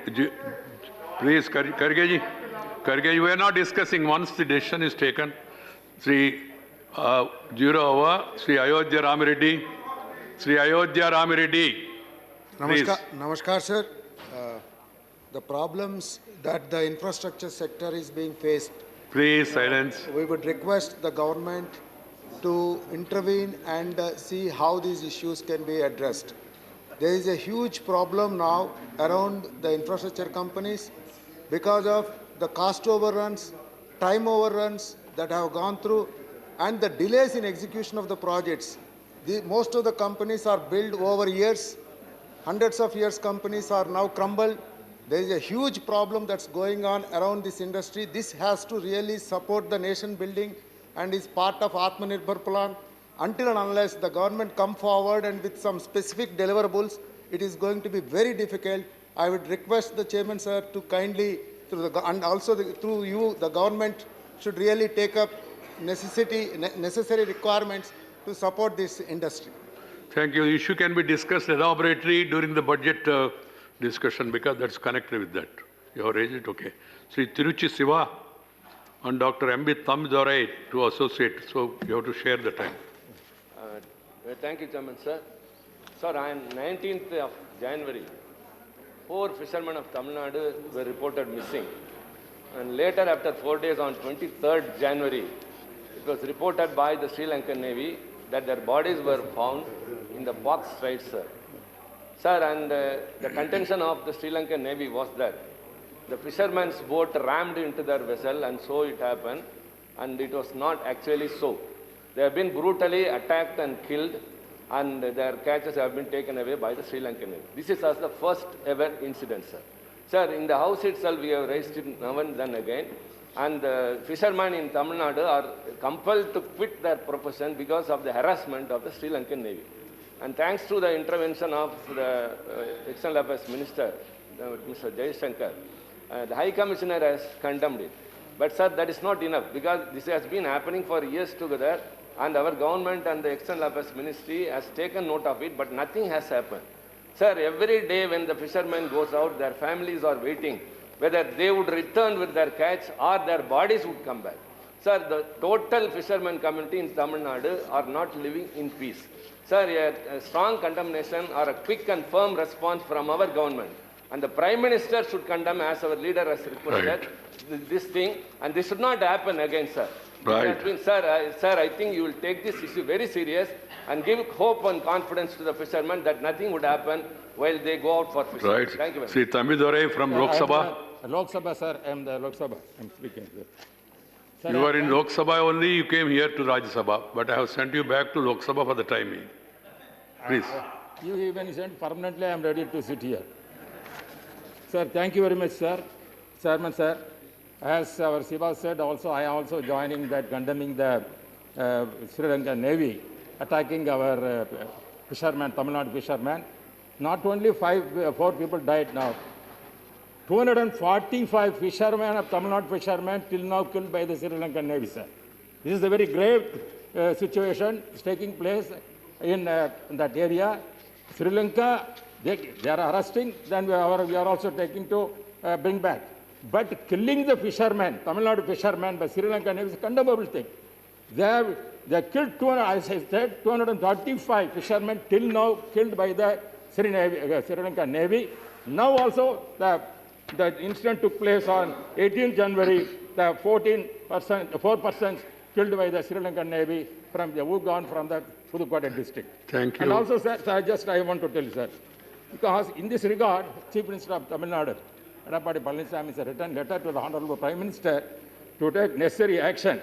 Ji- Please, Karge ji, we are not discussing. Once the decision is taken, Sri Juro Sri Ayodhya Ramireddy, Sri Ayodhya Ramireddy. Namaskar, sir. The problems that the infrastructure sector is being faced, Please, silence. we would request the government to intervene and see how these issues can be addressed. There is a huge problem now around the infrastructure companies because of the cost overruns, time overruns that have gone through, and the delays in execution of the projects. Most of the companies are built over years. Hundreds of years companies are now crumbled. There is a huge problem that's going on around this industry. This has to really support the nation building and is part of Atmanirbhar plan. Until and unless the government come forward and with some specific deliverables, it is going to be very difficult. I would request the chairman, sir, to kindly, and also through you, the government should really take up necessary requirements to support this industry. Thank you. The issue can be discussed elaborately during the budget discussion because that's connected with that. You have raised it, okay. Sri Tiruchi Siva and Dr. M.B. Tamidurai to associate. So you have to share the time. Thank you, Chairman, sir. Sir, on 19th of January, 4 fishermen of Tamil Nadu were reported missing. And later, after 4 days, on 23rd January, it was reported by the Sri Lankan Navy that their bodies were found in the Box Strait, sir. Sir, and the contention of the Sri Lankan Navy was that the fishermen's boat rammed into their vessel, and so it happened, and it was not actually so. They have been brutally attacked and killed, and their catches have been taken away by the Sri Lankan Navy. This is as the first ever incident, sir. Sir, in the House itself, we have raised it now and then again, and the fishermen in Tamil Nadu are compelled to quit their profession because of the harassment of the Sri Lankan Navy. And thanks to the intervention of the External Affairs Minister, Mr. Jaishankar, the High Commissioner has condemned it. But sir, that is not enough because this has been happening for years together, and our government and the External Affairs Ministry has taken note of it, but nothing has happened. Sir, every day when the fishermen goes out, their families are waiting whether they would return with their catch or their bodies would come back. Sir, the total fishermen community in Tamil Nadu are not living in peace. Sir, a strong condemnation or a quick and firm response from our government. And the Prime Minister should condemn, as our leader has requested, this thing. And this should not happen again, sir. Right. It has been, sir, I think you will take this issue very serious and give hope and confidence to the fishermen that nothing would happen while they go out for fishing. Right. Thank you very much. Sri Tamidurai from Lok Sabha. Lok Sabha, sir. I am the Lok Sabha. I am speaking. Sir, You are in Lok Sabha only, you came here to Rajya Sabha, but I have sent you back to Lok Sabha for the time being. Please. You even sent permanently, I am ready to sit here. Sir, thank you very much, sir. Chairman, sir. As our Siva said, also I also joining that condemning the Sri Lankan Navy attacking our fishermen, Tamil Nadu fishermen. Not only 4 people died now. 245 fishermen of Tamil Nadu fishermen till now killed by the Sri Lankan Navy, sir. This is a very grave situation taking place in that area. Sri Lanka, they are arresting, then we are also taking to bring back. But killing the fishermen, Tamil Nadu fishermen by Sri Lankan Navy is a condemnable thing. They have killed, as I said, 235 fishermen till now killed by the Sri Lankan Navy. Now also the incident took place on 18th January, the 4% killed by the Sri Lankan Navy from the Wugan from the Pudukkottai district. Thank you. And also, sir, I want to tell you, sir, because in this regard, Chief Minister of Tamil Nadu, Edappadi Palaniswamy, has written letter to the Honorable Prime Minister to take necessary action,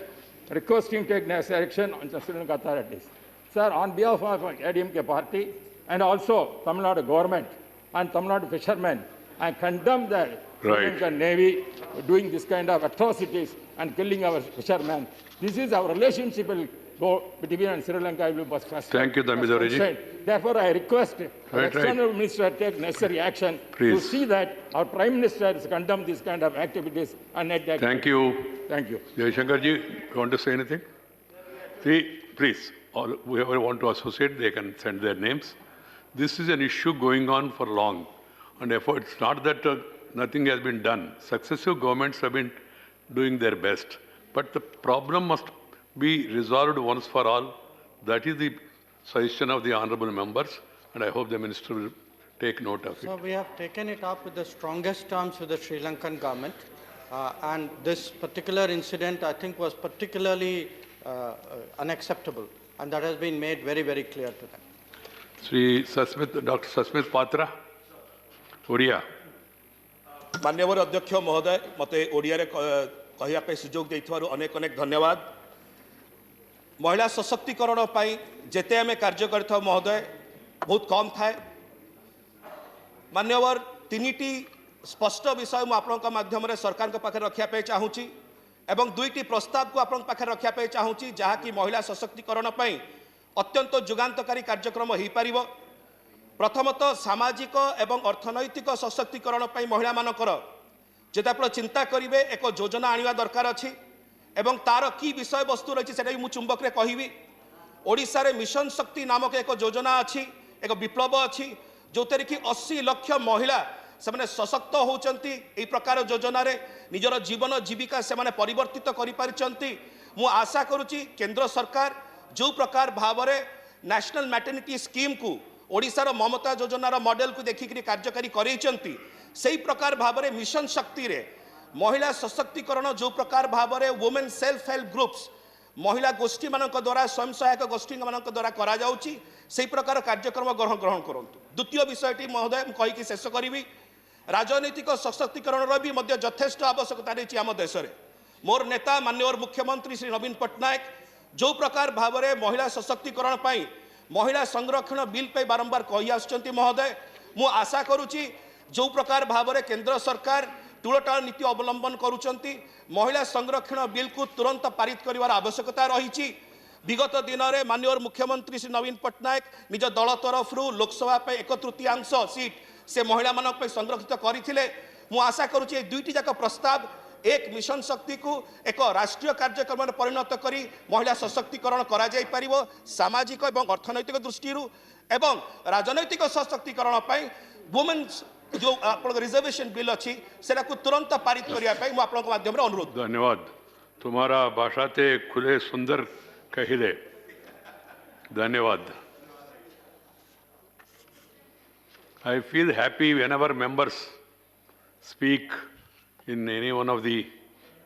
requesting to take necessary action on the Sri Lanka authorities. Sir, on behalf of ADMK party and also Tamil Nadu government and Tamil Nadu fishermen, I condemn the Sri Lankan Navy doing this kind of atrocities and killing our fishermen. This is our relationship will go between Sri Lanka will be first. Thank you, Tamidurai. Therefore, I request the External Minister take necessary action to see that our Prime Minister has condemned this kind of activities and net activities. Thank you. Thank you. Jaishankar ji, you want to say anything? See, please, whoever want to associate, they can send their names. This is an issue going on for long. And therefore, it's not that nothing has been done. Successive governments have been doing their best. But the problem must be resolved once for all. That is the suggestion of the honorable members, and I hope the minister will take note of it. So we have taken it up with the strongest terms with the Sri Lankan government. And this particular incident, I think, was particularly unacceptable. And that has been made very, very clear to them. Sri Sasmit, Dr. Sasmit Patra, Oriya. मान्यवर अध्यक्ष महोदय मते ओडिया रे कहिया पे सुजोग देइथवारु अनेक अनेक धन्यवाद महिला सशक्तिकरण पाई जेते आमे कार्य करथाव महोदय बहुत कम थाए मान्यवर तीनिटी स्पष्ट विषय मु आपनक माध्यम रे सरकार के पाखे रखिया पे चाहूची एवं दुईटी प्रस्ताव को आपनक पाखे रखिया पे चाहूची जहा कि महिला सशक्तिकरण पाई अत्यंत जुगांतकारी कार्यक्रम होई परिबो प्रथमतः सामाजिक एवं अर्थनैतिक सशक्तिकरण पर महिला मानकर जब आप चिंता करेंगे एक योजना आने दरकार अच्छी एवं तार की विषय वस्तु रही है मुझे चुंबक रे कहबी ओडिशा रे मिशन शक्ति नामक एक योजना अच्छी एक विप्लव अच्छी जो कि 80 लाख महिला से सशक्त होती यही प्रकार योजना रे निजर जीवन जीविका से परिवर्तित कर आशा करुच्ची केंद्र सरकार जो प्रकार भाव में नेशनल मैटर्निटी स्कीम को ओडिशार ममता योजनार मॉडल को देखिक कार्यकारी करैछंती सही प्रकार भाव में मिशन शक्ति रे महिला सशक्तिकरण जो प्रकार भाव में वुमेन सेल्फ हेल्प ग्रुप्स महिला गोष्ठी मान द्वारा स्वयं सहायक गोष्ठी मान द्वारा करा जाउची सही प्रकार कार्यक्रम ग्रहण करंतु द्वितीय विषयटी महोदय कहीकि शेष करी राजनैतिक सशक्तिकरण भी यथेष्ट आवश्यकता रही आम देश में मोर नेता माननीय मुख्यमंत्री श्री नवीन पट्टनायक जो प्रकार भाव में महिला सशक्तिकरण पाई महिला संरक्षण बिल पे बारंबार कही आसुचंती महोदय मु आशा करुच्ची जो प्रकार भाव में केंद्र सरकार तुलटाल नीति अवलंबन करुचंती महिला संरक्षण बिल को तुरंत पारित करिवार आवश्यकता रही विगत दिन में माननीय मुख्यमंत्री श्री नवीन पट्टनायक निज दल तरफ लोकसभा पे 1/3 सीट से महिला मानक संरक्षित करते मु आशा करुच्ची दुईटी जाक प्रस्ताव एक मिशन शक्ति को एक राष्ट्रीय कार्यक्रम में परिणत करी महिला सशक्तिकरण करा जाई परिबो सामाजिक और अर्थनैतिक दृष्टि एवं राजनैतिक सशक्तिकरण पाई वुमेन जो आप रिजर्वेशन बिल अच्छी से तुरंत पारित करने माध्यम अनुरोध धन्यवाद तुम्हारा भाषा ते खुले सुंदर कहिले धन्यवाद I feel happy whenever members speak in any one of the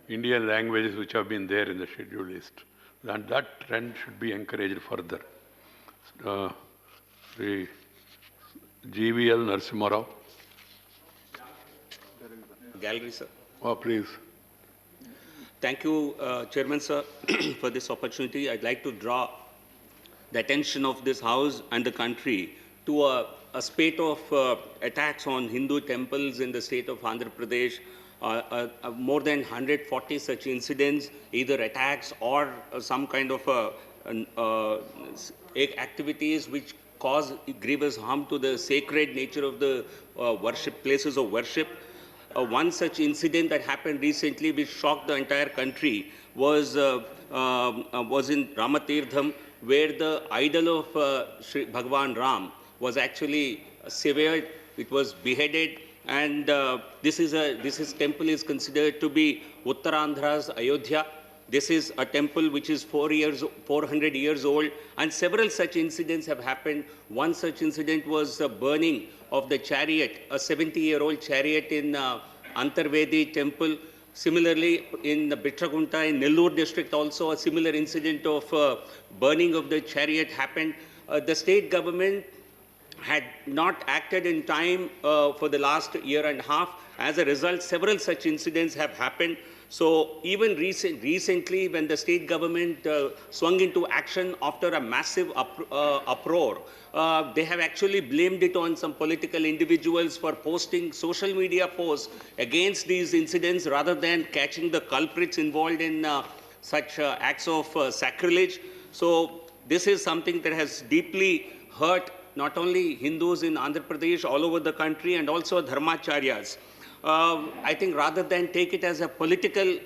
Indian languages which have been there in the scheduled list. And that trend should be encouraged further. The GVL Narasimha Rao. Gallery, sir. Oh, please. Thank you, Chairman, sir, for this opportunity. I'd like to draw the attention of this House and the country to a spate of attacks on Hindu temples in the state of Andhra Pradesh. More than 140 such incidents, either attacks or some kind of activities which cause grievous harm to the sacred nature of the worship places of worship. One such incident that happened recently, which shocked the entire country, was in Ramatirtham, where the idol of Sri Bhagwan Ram was actually severed. It was beheaded. And this temple is considered to be Uttarandhra's Ayodhya. This is a temple which is 400 years old, and several such incidents have happened. One such incident was the burning of the chariot, a 70-year-old chariot in Antarvedi temple. Similarly, in the Bitragunta in Nellore district also a similar incident of burning of the chariot happened. The state government had not acted in time for the last year and a half. As a result, several such incidents have happened. So even recently, when the state government swung into action after a massive uproar, they have actually blamed it on some political individuals for posting social media posts against these incidents rather than catching the culprits involved in such acts of sacrilege. So this is something that has deeply hurt not only Hindus in Andhra Pradesh, all over the country, and also dharmacharyas. I think rather than take it as a political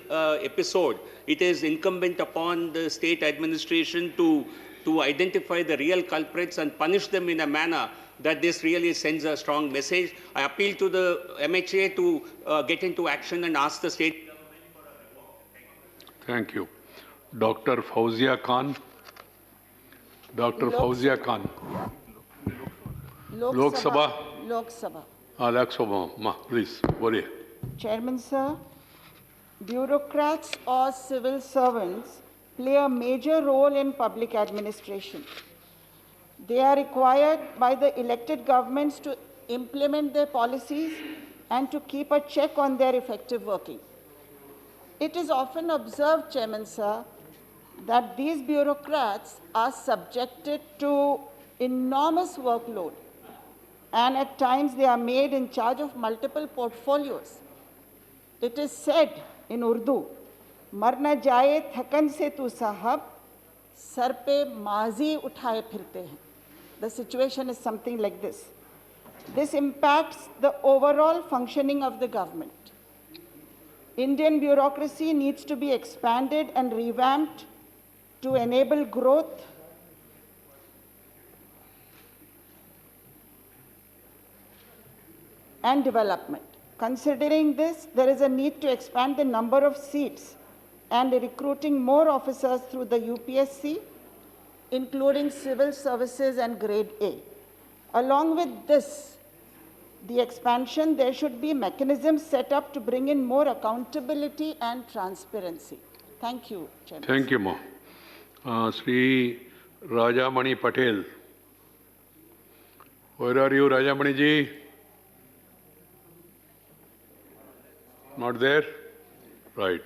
episode, it is incumbent upon the state administration to identify the real culprits and punish them in a manner that this really sends a strong message. I appeal to the MHA to get into action and ask the state. Thank you. Dr. Fauzia Khan. Dr. Fauzia Khan. Lok Lok Sabha. Lok Sabha. Lok Sabha. Ma, please, बोलिए. Chairman, sir, bureaucrats or civil servants play a major role in public administration. They are required by the elected governments to implement their policies and to keep a check on their effective working. It is often observed, Chairman, sir, that these bureaucrats are subjected to enormous workload, and at times they are made in charge of multiple portfolios. It is said in Urdu, "Mar na jaye thakan se tu sahab, sar pe maazi uthaye phirte hain." The situation is something like this. This impacts the overall functioning of the government. Indian bureaucracy needs to be expanded and revamped to enable growth and development. Considering this, there is a need to expand the number of seats and recruiting more officers through the UPSC, including civil services and grade A. Along with this, the expansion, there should be mechanisms set up to bring in more accountability and transparency. Thank you, Chairman. Thank you, Ma. Sri Rajamani Patel. Where are you, Rajamani ji? Not there? Right.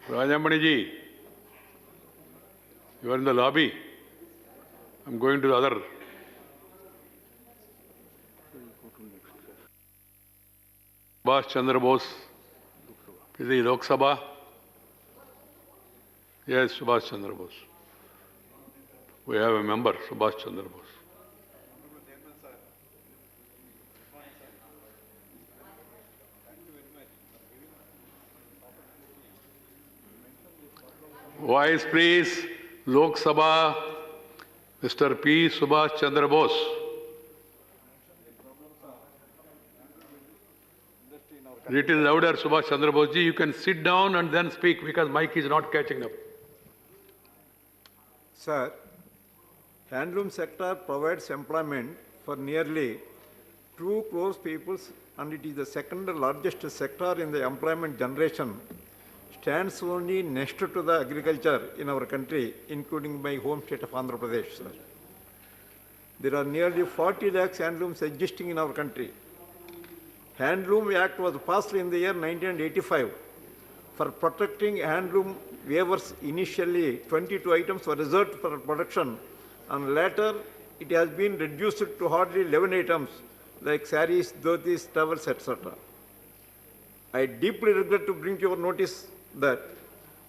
Rajamani ji, you are in the lobby. I'm going to the other. Subhash Chandra Bose. Is he Lok Sabha? Yes, Subhash Chandra Bose. We have a member, Subhash Chandra Bose. Vice please, Lok Sabha, Mr. P. Subhash Chandra Bose. Little louder, Subhash Chandra Bose ji. You can sit down and then speak because mic is not catching up. Sir, handloom sector provides employment for nearly 2 crore people, and it is the second largest sector in the employment generation. Stands only next to the agriculture in our country, including my home state of Andhra Pradesh, sir. There are nearly 40 lakhs handlooms existing in our country. Handloom Act was passed in the year 1985 for protecting handloom weavers. Initially, 22 items were reserved for production, and later it has been reduced to hardly 11 items like saris, dhotis, towels, etc. I deeply regret to bring to your notice that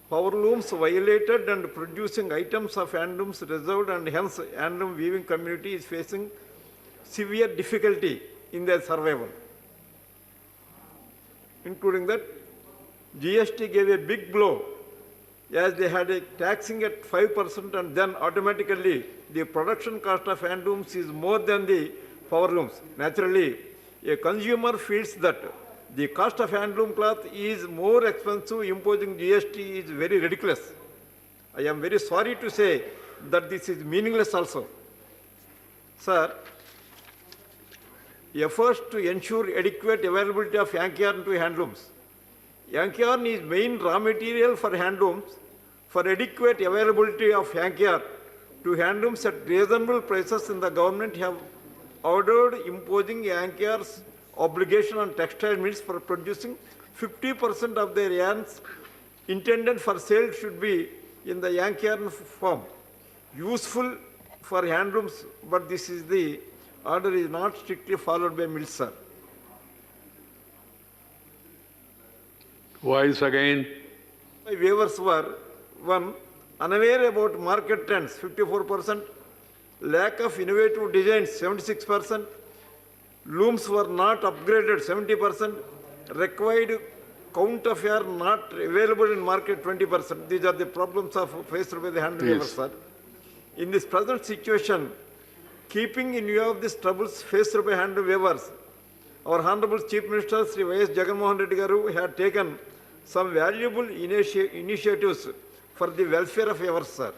power looms violated and producing items of handlooms reserved, and hence handloom weaving community is facing severe difficulty in their survival. Including that, GST gave a big blow as they had a taxing at 5%, and then automatically the production cost of handlooms is more than the power looms. Naturally, a consumer feels that the cost of handloom cloth is more expensive. Imposing GST is very ridiculous. I am very sorry to say that this is meaningless also. Sir, efforts to ensure adequate availability of yank yarn to handlooms. Yank yarn is main raw material for handlooms. For adequate availability of yank yarn to handlooms at reasonable prices, in the government have ordered imposing yank yarn's obligation on textile mills for producing 50% of their yarns intended for sale should be in the yank yarn form. Useful for handlooms, but this is the order is not strictly followed by mills, sir. Voice again. My weavers were, 1, unaware about market trends, 54%, lack of innovative designs, 76%, looms were not upgraded, 70%, required count of yarn not available in market, 20%. These are the problems faced by the handloom weavers, sir. In this present situation, keeping in view of these troubles faced by handloom weavers, our Honorable Chief Minister Sri Y.S. Jagannath Reddy Garu had taken some valuable initiatives for the welfare of weavers, sir.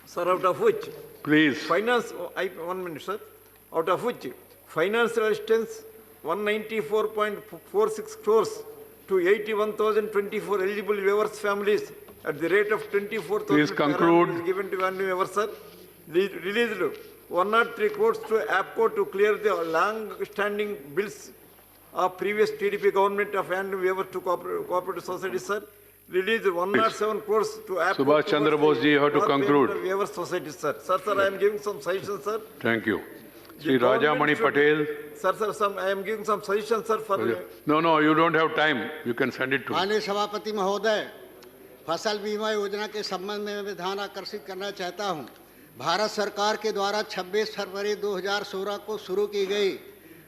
Sir, out of which Please. finance, 1 minute, sir. Out of which financial assistance 194.46 crores to 81,024 eligible weavers families at the rate of 24,000 Please conclude. is given to handloom weavers, sir. Released 103 crores to APCO to clear the long-standing bills of previous TDP government of handloom weavers to cooperative society, sir. Released 107 crores to APCO. Subhash Chandra Bose ji, you have to North conclude. Payment of Weaver society, sir. Sir, I am giving some suggestions, sir. Thank you. The Sri Raja Mani government Patel. Sir, I am giving some suggestions, sir, for No, you don't have time. You can send it to me. माननीय सभापति महोदय, फसल बीमा योजना के संबंध में मैं ध्यान आकर्षित करना चाहता हूं। भारत सरकार के द्वारा 26 फरवरी 2016 को शुरू की गई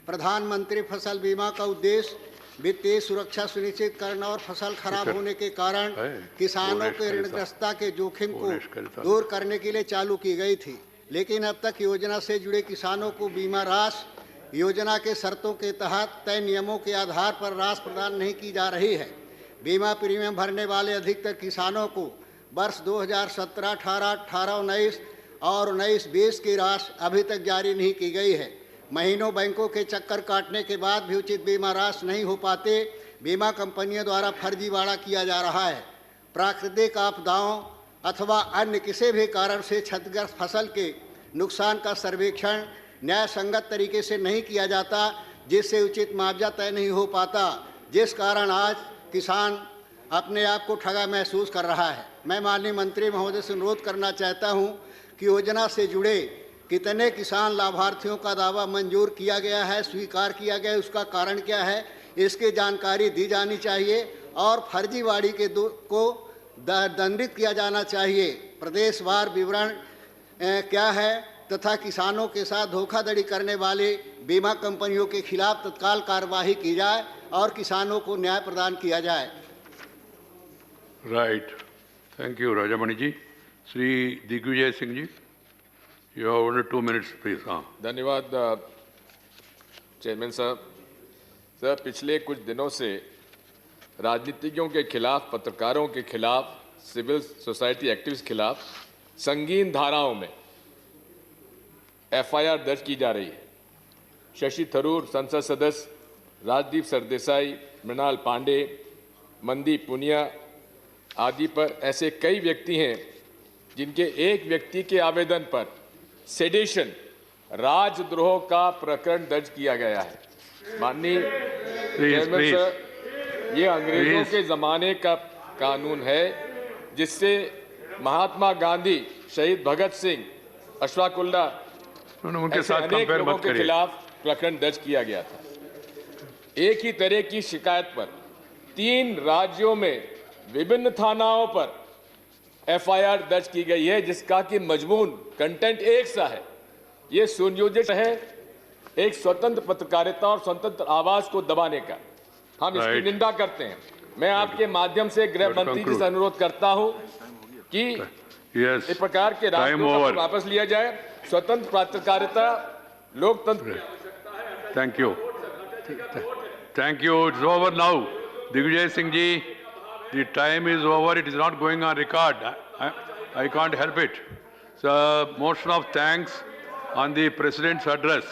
प्रधानमंत्री फसल बीमा का उद्देश्य वित्तीय सुरक्षा सुनिश्चित करना और फसल खराब होने के कारण किसानों के ऋणग्रस्तता के जोखिम को दूर करने के लिए चालू की गई थी, लेकिन अब तक योजना से जुड़े किसानों को बीमा राशि योजना के शर्तों के तहत तय नियमों के आधार पर राशि प्रदान नहीं की जा रही है। बीमा प्रीमियम भरने वाले अधिकतर किसानों को वर्ष 2017, 18, 19 और 19-20 की राशि अभी तक जारी नहीं की गई है। महीनों बैंकों के चक्कर काटने के बाद भी उचित बीमा राशि नहीं हो पाते। बीमा कंपनियों द्वारा फर्जीवाड़ा किया जा रहा है। प्राकृतिक आपदाओं अथवा अन्य किसी भी कारण से क्षतिग्रस्त फसल के नुकसान का सर्वेक्षण न्याय संगत तरीके से नहीं किया जाता, जिससे उचित मुआवजा तय नहीं हो पाता, जिस कारण आज किसान अपने आप को ठगा महसूस कर रहा है। मैं माननीय मंत्री महोदय से अनुरोध करना चाहता हूं कि योजना से जुड़े कितने किसान लाभार्थियों का दावा मंजूर किया गया है, स्वीकार किया गया है, उसका कारण क्या है, इसकी जानकारी दी जानी चाहिए और फर्जीवाड़ी के को दंडित किया जाना चाहिए। प्रदेशवार विवरण क्या है तथा किसानों के साथ धोखाधड़ी करने वाले बीमा कंपनियों के खिलाफ तत्काल कार्रवाई की जाए और किसानों को न्याय प्रदान किया जाए। Right. Thank you, Rajamani ji. Sri Digvijay Singh ji, you have only 2 minutes, please. धन्यवाद चेयरमैन साहब। सर, पिछले कुछ दिनों से राजनीतिज्ञों के खिलाफ, पत्रकारों के खिलाफ, सिविल सोसाइटी एक्टिविस्ट खिलाफ संगीन धाराओं में एफआईआर दर्ज की जा रही है। शशि थरूर संसद सदस्य, राजदीप सरदेसाई, मृणाल पांडे, मनदीप पुनिया आदि पर ऐसे कई व्यक्ति हैं जिनके एक व्यक्ति के आवेदन पर सेडेशन, राजद्रोह का प्रकरण दर्ज किया गया है। माननीय चेयरमैन सर, ये अंग्रेजों के जमाने का कानून है जिससे महात्मा गांधी, शहीद भगत सिंह, अशफाकुल्ला उनके ऐसे साथ अनेक कंपेयर लोगों मत के करिए। खिलाफ प्रकरण दर्ज किया गया था। एक ही तरह की शिकायत पर 3 राज्यों में विभिन्न थानाओं पर एफआईआर दर्ज की गई है, जिसका कि मजमून कंटेंट एक सा है। ये सुनियोजित है एक स्वतंत्र पत्रकारिता और स्वतंत्र आवाज को दबाने का। हम इसकी Right. निंदा करते हैं। मैं आपके माध्यम से गृह मंत्री जी से अनुरोध करता हूं कि Yes. इस प्रकार के Time रास्तों over. को वापस लिया जाए। स्वतंत्र पत्रकारिता लोकतंत्र। Thank you. Thank you. It's over now. Digvijay Singh ji, the time is over. It is not going on record. I can't help it. So, motion of thanks on the President's address.